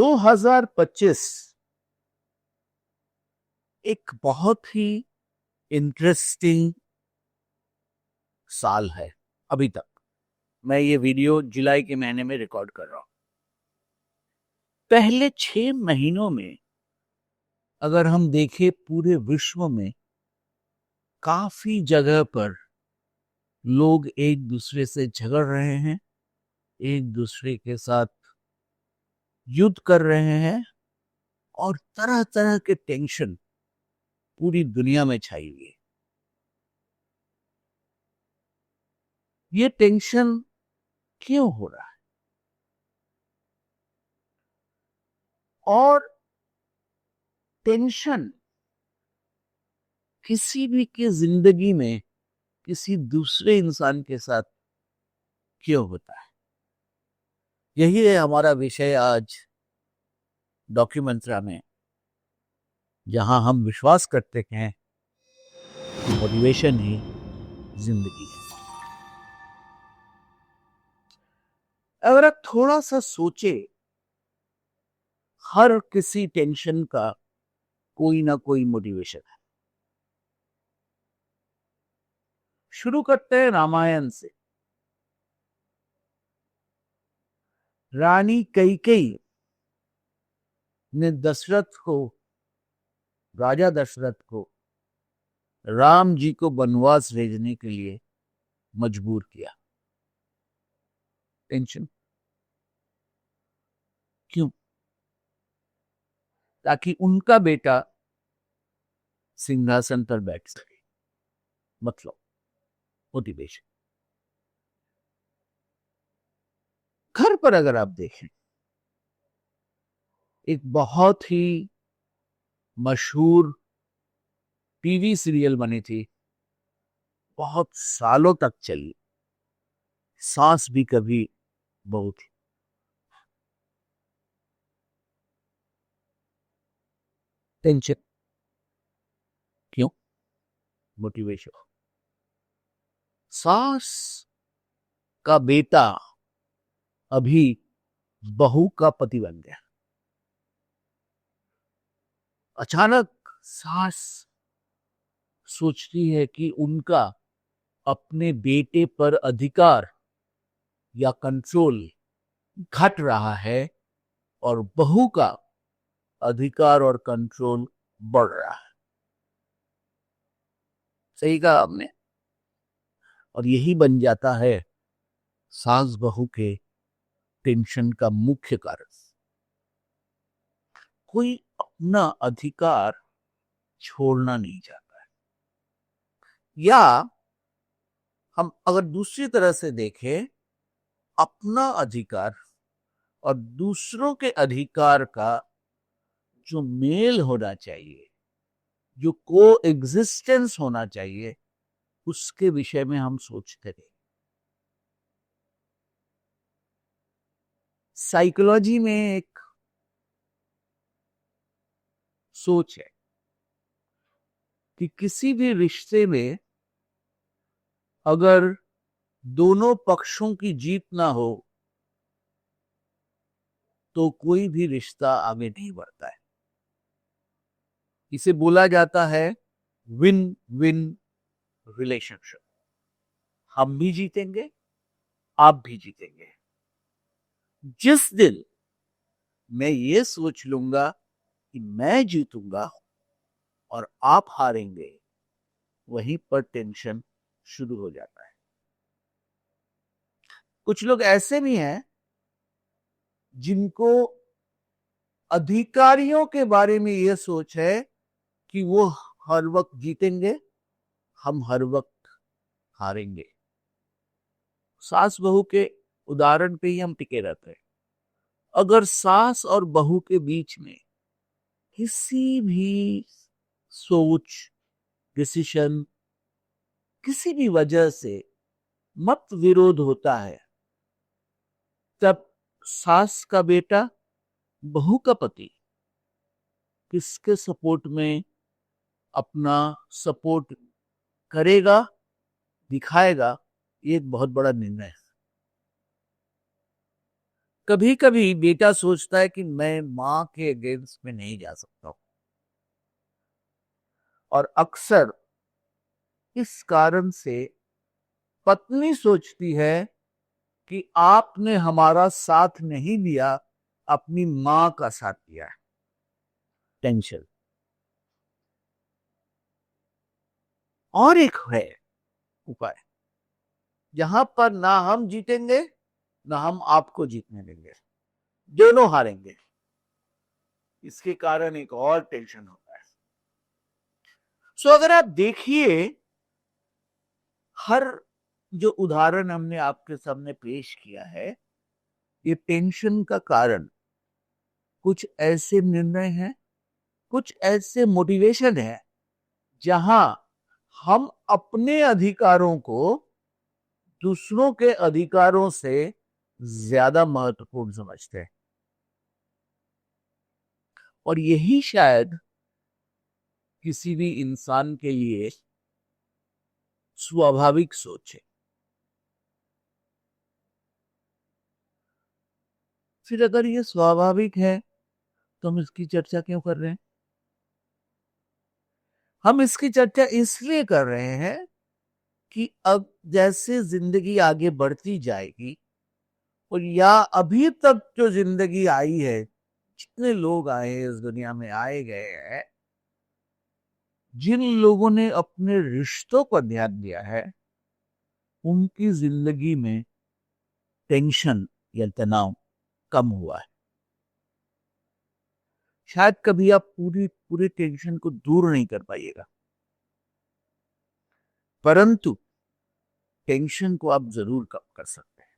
2025 एक बहुत ही इंटरेस्टिंग साल है। अभी तक मैं ये वीडियो जुलाई के महीने में रिकॉर्ड कर रहा हूं। पहले 6 महीनों में अगर हम देखें पूरे विश्व में काफी जगह पर लोग एक दूसरे से झगड़ रहे हैं, एक दूसरे के साथ युद्ध कर रहे हैं और तरह तरह के टेंशन पूरी दुनिया में छाई हुई है। ये टेंशन क्यों हो रहा है और टेंशन किसी भी की जिंदगी में किसी दूसरे इंसान के साथ क्यों होता है? यही है हमारा विषय आज डॉक्यूमेंट्रा में, जहां हम विश्वास करते हैं कि मोटिवेशन ही जिंदगी है। अगर आप थोड़ा सा सोचे, हर किसी टेंशन का कोई ना कोई मोटिवेशन है। शुरू करते हैं रामायण से। रानी कैकेयी ने राजा दशरथ को राम जी को वनवास भेजने के लिए मजबूर किया। टेंशन क्यों? ताकि उनका बेटा सिंहासन पर बैठ सके। मतलब मोटिवेशन। घर पर अगर आप देखें, एक बहुत ही मशहूर टीवी सीरियल बनी थी, बहुत सालों तक चली, सास भी कभी बहू थी। टेंशन क्यों? मोटिवेशन। सास का बेटा अभी बहू का पति बन गया। अचानक सास सोचती है कि उनका अपने बेटे पर अधिकार या कंट्रोल घट रहा है और बहू का अधिकार और कंट्रोल बढ़ रहा है। सही कहा आपने। और यही बन जाता है सास बहू के टेंशन का मुख्य कारण। कोई अपना अधिकार छोड़ना नहीं चाहता है। या हम अगर दूसरी तरह से देखें, अपना अधिकार और दूसरों के अधिकार का जो मेल होना चाहिए, जो को एग्जिस्टेंस होना चाहिए, उसके विषय में हम सोचते रहे। साइकोलॉजी में एक सोच है कि किसी भी रिश्ते में अगर दोनों पक्षों की जीत ना हो तो कोई भी रिश्ता आगे नहीं बढ़ता है। इसे बोला जाता है विन विन रिलेशनशिप। हम भी जीतेंगे, आप भी जीतेंगे। जिस दिन मैं ये सोच लूंगा कि मैं जीतूंगा और आप हारेंगे, वहीं पर टेंशन शुरू हो जाता है। कुछ लोग ऐसे भी हैं जिनको अधिकारियों के बारे में यह सोच है कि वो हर वक्त जीतेंगे, हम हर वक्त हारेंगे। सास बहू के उदाहरण पे ही हम टिके रहते हैं। अगर सास और बहू के बीच में किसी भी सोच, डिसीजन, किसी भी वजह से मत विरोध होता है, तब सास का बेटा, बहू का पति किसके सपोर्ट में अपना सपोर्ट करेगा, दिखाएगा, ये एक बहुत बड़ा निर्णय है। कभी कभी बेटा सोचता है कि मैं मां के अगेंस्ट में नहीं जा सकता हूं, और अक्सर इस कारण से पत्नी सोचती है कि आपने हमारा साथ नहीं दिया, अपनी मां का साथ दिया है। टेंशन। और एक है उपाय, जहां पर ना हम जीतेंगे ना हम आपको जीतने देंगे, दोनों हारेंगे। इसके कारण एक और टेंशन होता है। सो अगर आप देखिए, हर जो उदाहरण हमने आपके सामने पेश किया है, ये टेंशन का कारण कुछ ऐसे निर्णय हैं, कुछ ऐसे मोटिवेशन है जहां हम अपने अधिकारों को दूसरों के अधिकारों से ज्यादा महत्वपूर्ण समझते हैं। और यही शायद किसी भी इंसान के लिए स्वाभाविक सोच है। फिर अगर ये स्वाभाविक है तो हम इसकी चर्चा क्यों कर रहे हैं? हम इसकी चर्चा इसलिए कर रहे हैं कि अब जैसे जिंदगी आगे बढ़ती जाएगी, और या अभी तक जो जिंदगी आई है, जितने लोग आए इस दुनिया में आए गए हैं, जिन लोगों ने अपने रिश्तों पर ध्यान दिया है, उनकी जिंदगी में टेंशन या तनाव कम हुआ है। शायद कभी आप पूरी टेंशन को दूर नहीं कर पाइएगा, परंतु टेंशन को आप जरूर कम कर सकते हैं।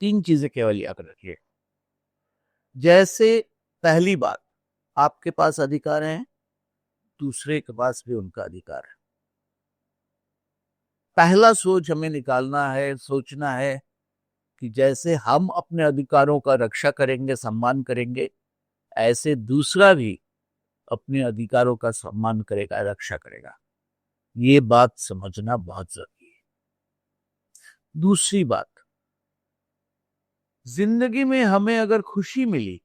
3 चीजें केवल याद रखिए। जैसे पहली बात, आपके पास अधिकार है, दूसरे के पास भी उनका अधिकार है। पहला सोच हमें निकालना है, सोचना है कि जैसे हम अपने अधिकारों का रक्षा करेंगे, सम्मान करेंगे, ऐसे दूसरा भी अपने अधिकारों का सम्मान करेगा, रक्षा करेगा। ये बात समझना बहुत जरूरी है। दूसरी बात, जिंदगी में हमें अगर खुशी मिली,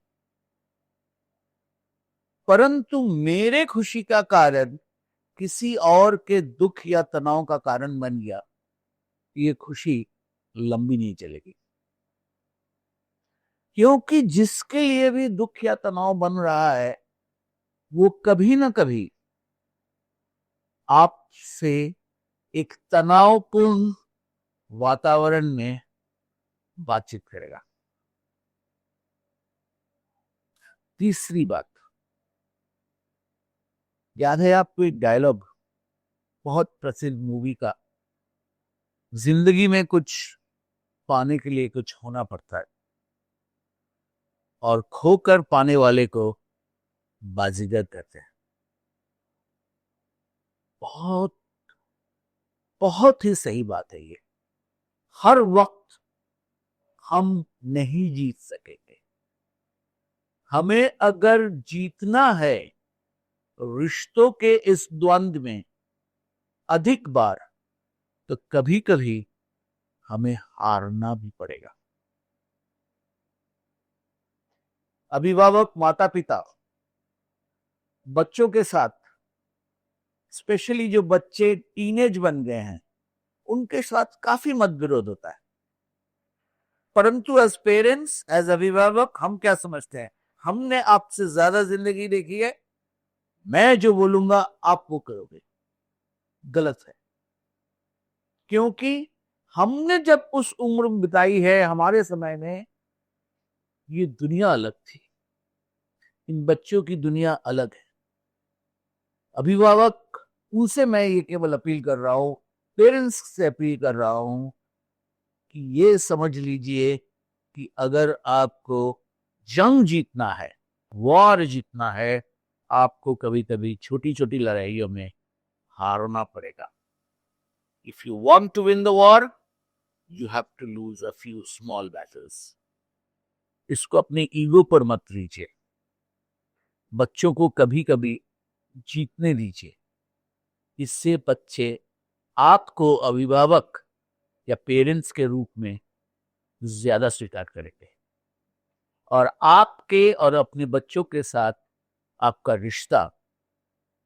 परंतु मेरे खुशी का कारण किसी और के दुख या तनाव का कारण बन गया, ये खुशी लंबी नहीं चलेगी। क्योंकि जिसके लिए भी दुख या तनाव बन रहा है, वो कभी ना कभी आपसे एक तनावपूर्ण वातावरण में बातचीत करेगा। तीसरी बात, याद है आपको एक डायलॉग बहुत प्रसिद्ध मूवी का, जिंदगी में कुछ पाने के लिए कुछ होना पड़ता है, और खोकर पाने वाले को बाजीगर कहते हैं। बहुत बहुत ही सही बात है ये। हर वक्त हम नहीं जीत सकेंगे। हमें अगर जीतना है रिश्तों के इस द्वंद्व में अधिक बार, तो कभी कभी हमें हारना भी पड़ेगा। अभिभावक, माता पिता बच्चों के साथ, स्पेशली जो बच्चे टीनेज बन गए हैं, उनके साथ काफी मतविरोध होता है। परंतु एज पेरेंट्स, एज अभिभावक, हम क्या समझते हैं? हमने आपसे ज्यादा जिंदगी देखी है, मैं जो बोलूंगा आप वो करोगे। गलत है। क्योंकि हमने जब उस उम्र बिताई है, हमारे समय में ये दुनिया अलग थी, इन बच्चों की दुनिया अलग है। अभिभावक, उनसे मैं ये केवल अपील कर रहा हूं, पेरेंट्स से अपील कर रहा हूं कि ये समझ लीजिए कि अगर आपको जंग जीतना है, वॉर जीतना है, आपको कभी कभी छोटी छोटी लड़ाइयों में हारना पड़ेगा। If you want to win the war, you have to lose a few small battles. इसको अपने ईगो पर मत लीजिए। बच्चों को कभी कभी जीतने दीजिए। इससे बच्चे आपको अभिभावक या पेरेंट्स के रूप में ज्यादा स्वीकार करेंगे और आपके और अपने बच्चों के साथ आपका रिश्ता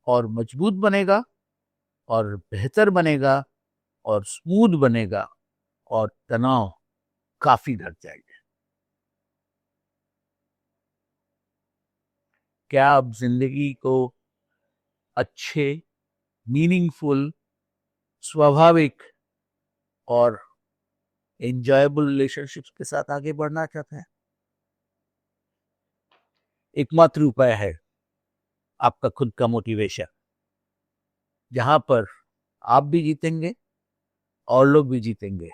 और मजबूत बनेगा और बेहतर बनेगा और स्मूथ बनेगा और तनाव काफी घट जाएगा। क्या आप जिंदगी को अच्छे, मीनिंगफुल, स्वाभाविक और एंजॉयबल रिलेशनशिप्स के साथ आगे बढ़ना चाहते हैं? एकमात्र उपाय है आपका खुद का मोटिवेशन, जहां पर आप भी जीतेंगे और लोग भी जीतेंगे।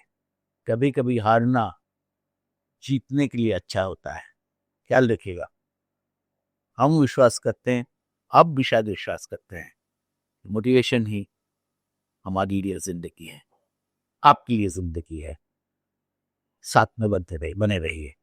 कभी कभी हारना जीतने के लिए अच्छा होता है, ख्याल रखिएगा। हम विश्वास करते हैं, आप भी शायद विश्वास करते हैं, मोटिवेशन ही हमारी लिए जिंदगी है, आपके लिए जिंदगी है। साथ में बने रहिए।